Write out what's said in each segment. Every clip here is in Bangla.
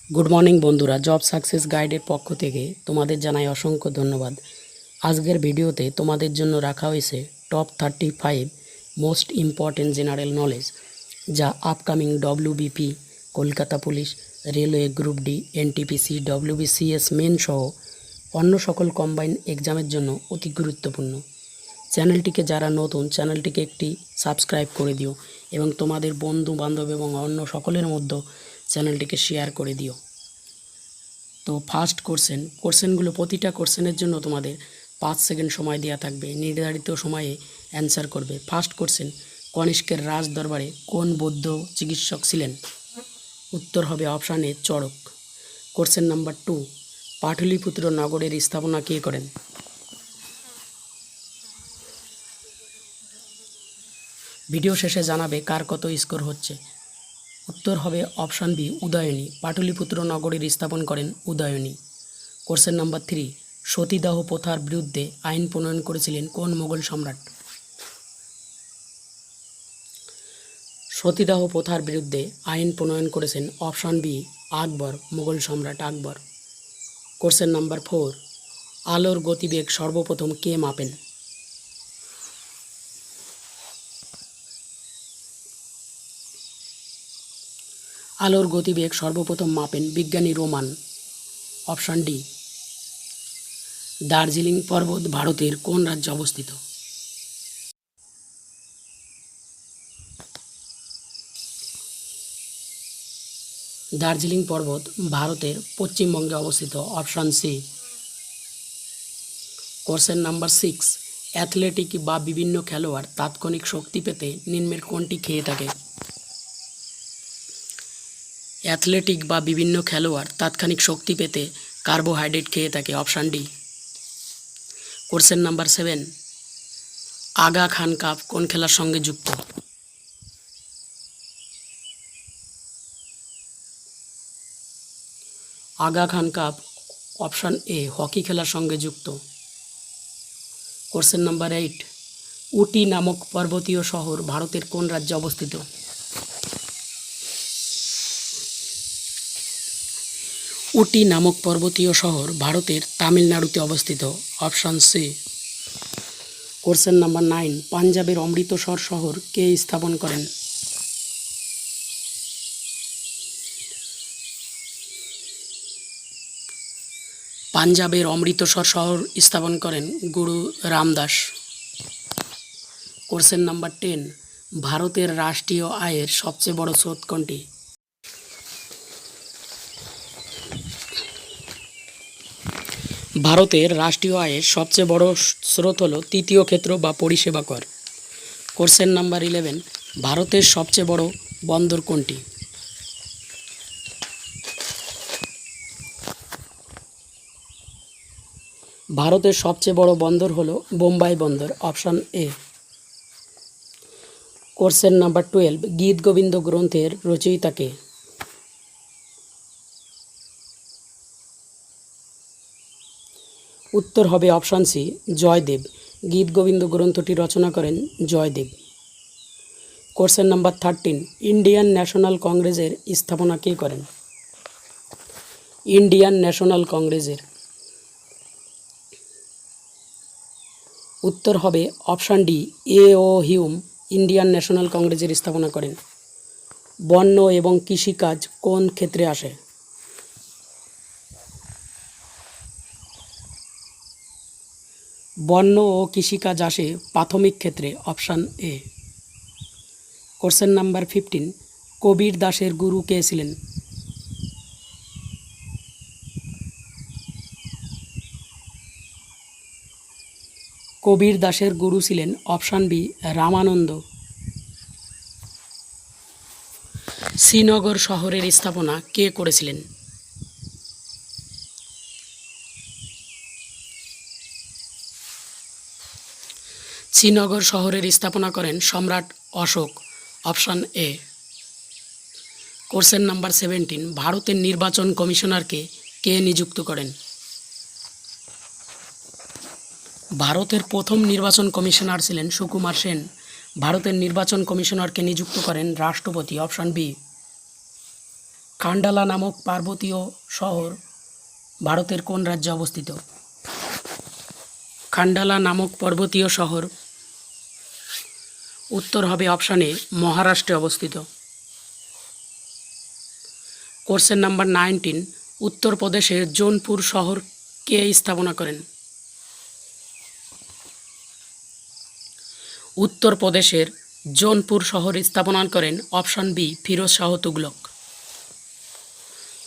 গুড মর্নিং বন্ধুরা, জব সাকসেস গাইডের পক্ষ থেকে তোমাদের জানাই অসংখ্য ধন্যবাদ। আজকের ভিডিওতে তোমাদের জন্য রাখা হয়েছে top 35 most important general knowledge, যা upcoming WBP, Kolkata police, railway group D, NTPC, WBCS main সহ অন্য সকল কম্বাইন এক্সামের জন্য অতি গুরুত্বপূর্ণ। চ্যানেলটিকে যারা নতুন, চ্যানেলটিকে একটি সাবস্ক্রাইব করে দিও এবং তোমাদের বন্ধু বান্ধব এবং অন্য সকলের মধ্যে চ্যানেলটিকে শেয়ার করে দিও। তো ফার্স্ট কোশ্চেনগুলো প্রতিটা কোশ্চেনের জন্য তোমাদের 5 সেকেন্ড সময় দেওয়া থাকবে, নির্ধারিত সময়ে অ্যান্সার করবে। ফার্স্ট কোশ্চেন, কনিষ্কের রাজ দরবারে কোন বৌদ্ধ চিকিৎসক ছিলেন? উত্তর হবে option A, Charak. Question number 2, Pataliputra নগরের স্থাপনা কে করেন? ভিডিও শেষে জানাবে কার কত স্কোর হচ্ছে। উত্তর হবে অপশান বি, উদয়নী। পাটলিপুত্র নগরীর স্থাপন করেন উদয়নী। কোশ্চেন নাম্বার 3, সতীদাহ প্রথার বিরুদ্ধে আইন প্রণয়ন করেছিলেন কোন মোগল সম্রাট? সতীদাহ প্রথার বিরুদ্ধে আইন প্রণয়ন করেছেন অপশান বি, আকবর, মোগল সম্রাট আকবর। কোশ্চেন নাম্বার 4, আলোর গতিবেগ সর্বপ্রথম কে মাপেন? আলোর গতিবেগ সর্বপ্রথম মাপেন বিজ্ঞানী রোমান। Option D. দার্জিলিং পর্বত ভারতের কোন রাজ্যে অবস্থিত? দার্জিলিং পর্বত ভারতের পশ্চিমবঙ্গে অবস্থিত। Option C. Question number 6, athletic বা বিভিন্ন খেলোয়াড় তাৎক্ষণিক শক্তি পেতে নিম্নের কোনটি খেয়ে থাকে? অ্যাথলেটিক বা বিভিন্ন খেলোয়াড় তাৎক্ষণিক শক্তি পেতে কার্বোহাইড্রেট খেয়ে থাকে। Option D. Question number 7, Aga Khan cup কোন খেলার সঙ্গে যুক্ত? Aga Khan cup option A, hockey খেলার সঙ্গে যুক্ত। কোশ্চেন নাম্বার 8, উটি নামক পর্বতীয় শহর ভারতের কোন রাজ্যে অবস্থিত? উটি নামক পর্বতীয় শহর ভারতের তামিলনাড়ুতে অবস্থিত। Option C. কোশ্চেন নাম্বার 9, পাঞ্জাবের অমৃতসর শহর কে স্থাপন করেন? পাঞ্জাবের অমৃতসর শহর স্থাপন করেন গুরু রামদাস। কোশ্চেন নাম্বার 10, ভারতের রাষ্ট্রীয় আয়ের সবচেয়ে বড় স্রোত কোনটি? ভারতের রাষ্ট্রীয় আয়ের সবচেয়ে বড় স্রোত হল তৃতীয় ক্ষেত্র বা পরিষেবা কর। কোশ্চেন নাম্বার 11, ভারতের সবচেয়ে বড় বন্দর কোনটি? ভারতের সবচেয়ে বড় বন্দর হল বোম্বাই বন্দর। Option A. কোশ্চেন নাম্বার 12, গীত গোবিন্দ গ্রন্থের রচয়িতা কে? উত্তর হবে অপশান সি, জয়দেব। গীত গোবিন্দ গ্রন্থটি রচনা করেন Jaydev. Question number 13, Indian National কংগ্রেসের স্থাপনা কে করেন? ইন্ডিয়ান ন্যাশনাল কংগ্রেসের উত্তর হবে option D, A.O. Hume Indian National কংগ্রেসের স্থাপনা করেন। বন্য এবং কৃষিকাজ কোন ক্ষেত্রে আসে? বন্য ও কৃষিকাজ আসে প্রাথমিক ক্ষেত্রে। Option A. কোশ্চেন নাম্বার 15, কবির দাসের গুরু কে ছিলেন? কবির দাসের গুরু ছিলেন অপশান বি, রামানন্দ। শ্রীনগর শহরের স্থাপনা কে করেছিলেন? শ্রীনগর শহরের স্থাপনা করেন সম্রাট Ashok. Option A. Question number 17, ভারতের নির্বাচন কমিশনারকে কে নিযুক্ত করেন? ভারতের প্রথম নির্বাচন কমিশনার ছিলেন সুকুমার সেন। ভারতের নির্বাচন কমিশনারকে নিযুক্ত করেন রাষ্ট্রপতি। Option B. খান্ডালা নামক পার্বতীয় শহর ভারতের কোন রাজ্যে অবস্থিত? খান্ডালা নামক পর্বতীয় শহর উত্তর হবে অপশান এ মহারাষ্ট্রে অবস্থিত। কোশ্চেন নাম্বার 19, উত্তরপ্রদেশের জৌনপুর শহর কে স্থাপনা করেন? উত্তরপ্রদেশের জৌনপুর শহর স্থাপনা করেন option B Firoz Shah Tughlaq.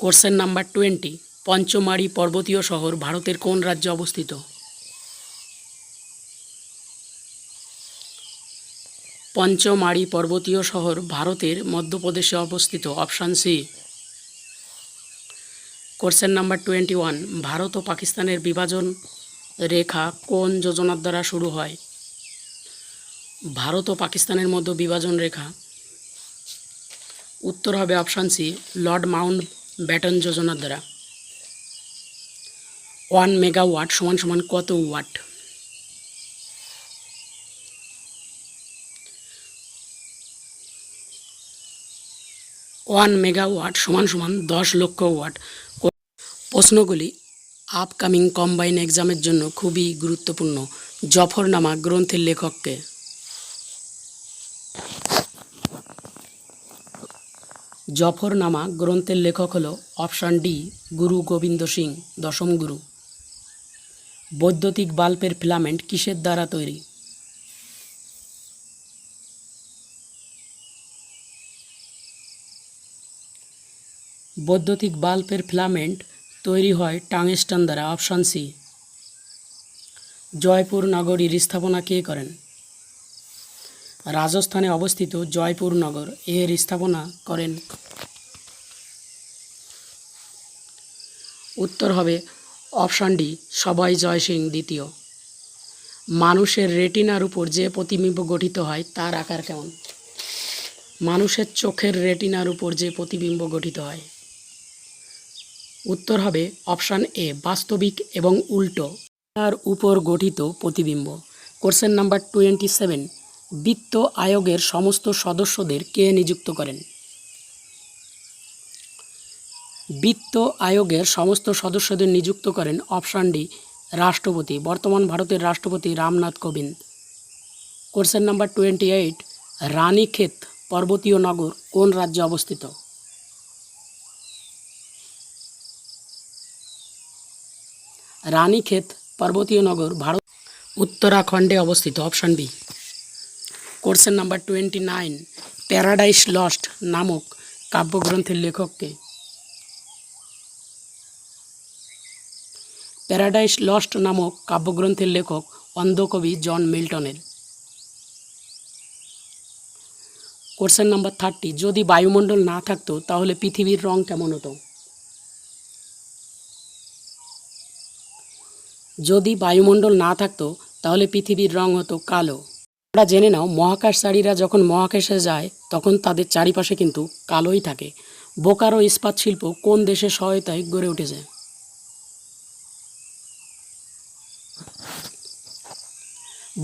Question number 20, Pachmarhi পর্বতীয় শহর ভারতের কোন রাজ্যে অবস্থিত? পঞ্চমাড়ি পর্বতীয় শহর ভারতের মধ্যপ্রদেশে অবস্থিত। Option C. Question number 21, Bharat ও পাকিস্তানের বিভাজন রেখা কোন যোজনার দ্বারা শুরু হয়? ভারত ও পাকিস্তানের মধ্যে বিভাজন রেখা উত্তর হবে option C Lord Mountbatten যোজনার দ্বারা। 1 মেগাওয়াট সমান সমান কত ওয়াট? 1 মেগাওয়াট সমান সমান 10 লক্ষ ওয়াট। প্রশ্নগুলি আপকামিং কম্বাইন এক্সামের জন্য খুবই গুরুত্বপূর্ণ। জফরনামা গ্রন্থের লেখককে? জফরনামা গ্রন্থের লেখক হল অপশান ডি গুরু গোবিন্দ সিং, দশম গুরু। বৈদ্যুতিক বাল্বের ফিলামেন্ট কিসের দ্বারা তৈরি? বৈদ্যুতিক বাল্বের ফিলামেন্ট তৈরি হয় টাংস্টান দ্বারা। Option C. জয়পুর নগরীর স্থাপনা কে করেন? রাজস্থানে অবস্থিত জয়পুর নগর এর স্থাপনা করেন? উত্তর হবে অপশান ডি সবাই জয় সিং দ্বিতীয়। মানুষের রেটিনার উপর যে প্রতিবিম্ব গঠিত হয় তার আকার কেমন? মানুষের চোখের রেটিনার উপর যে প্রতিবিম্ব গঠিত হয় উত্তর হবে অপশান এ বাস্তবিক এবং উল্টো তার উপর গঠিত প্রতিবিম্ব। কোশ্চেন নাম্বার 27, বিত্ত আয়োগের সমস্ত সদস্যদের কে নিযুক্ত করেন? বিত্ত আয়োগের সমস্ত সদস্যদের নিযুক্ত করেন অপশান ডি রাষ্ট্রপতি। বর্তমান ভারতের রাষ্ট্রপতি রামনাথ কোবিন্দ। কোশ্চেন নাম্বার 28, রানীক্ষেত পর্বতীয় নগর কোন রাজ্যে অবস্থিত? রানীক্ষেত পর্বতীয় নগর ভারত উত্তরাখণ্ডে অবস্থিত। Option B. Question number 29, Paradise Lost নামক কাব্যগ্রন্থের লেখককে? প্যারাডাইস লস্ট নামক কাব্যগ্রন্থের লেখক অন্ধকবি জন মিল্টনের। কোশ্চেন নাম্বার 30, যদি বায়ুমণ্ডল না থাকতো তাহলে পৃথিবীর রং কেমন হতো? যদি বায়ুমণ্ডল না থাকতো তাহলে পৃথিবীর রং হতো কালো। আমরা জেনে নাও মহাকাশচারীরা যখন মহাকাশে যায় তখন তাদের চারিপাশে কিন্তু কালোই থাকে। বোকারো ইস্পাত শিল্প কোন দেশের সহায়তায় গড়ে উঠেছে?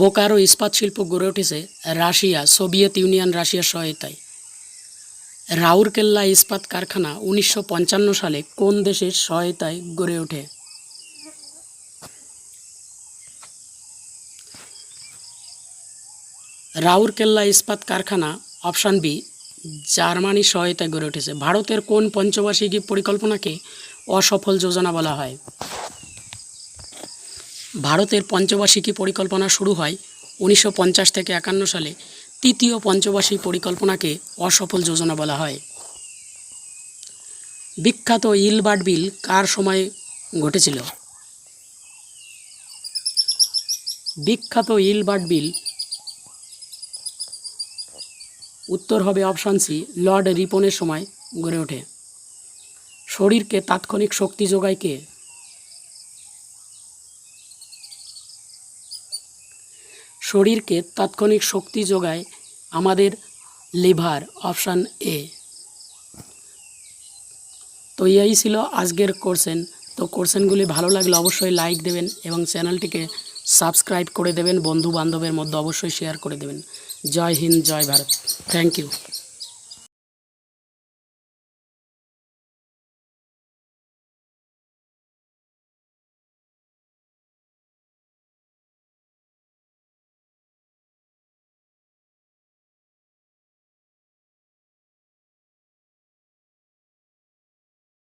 বোকারো ইস্পাত শিল্প গড়ে উঠেছে রাশিয়া, সোভিয়েত ইউনিয়ন রাশিয়ার সহায়তায়। রাউরকেল্লা ইস্পাত কারখানা 1955 সালে কোন দেশের সহায়তায় গড়ে ওঠে? রাউরকেল্লা ইস্পাত কারখানা অপশান বি জার্মানির সহায়তায় গড়ে উঠেছে। ভারতের কোন পঞ্চবার্ষিকী পরিকল্পনাকে অসফল যোজনা বলা হয়? ভারতের পঞ্চবার্ষিকী পরিকল্পনা শুরু হয় 1950 থেকে 51 সালে। তৃতীয় পঞ্চবার্ষিকী পরিকল্পনাকে অসফল যোজনা বলা হয়। বিখ্যাত ইলবার্ট বিল কার সময় ঘটেছিল? বিখ্যাত ইলবার্ট বিল উত্তর হবে অপশান সি লর্ড রিপনের সময় গড়ে ওঠে। শরীরকে তাৎক্ষণিক শক্তি যোগায় কে? শরীরকে তাৎক্ষণিক শক্তি যোগায় আমাদের লিভার। Option A. তো এই ছিল আজকের কোশ্চেন। তো কোশ্চেনগুলি ভালো লাগলে অবশ্যই লাইক দেবেন এবং চ্যানেলটিকে সাবস্ক্রাইব করে দেবেন। বন্ধু বান্ধবের মধ্যে অবশ্যই শেয়ার করে দেবেন। জয় হিন্দ, জয় ভারত। Thank you.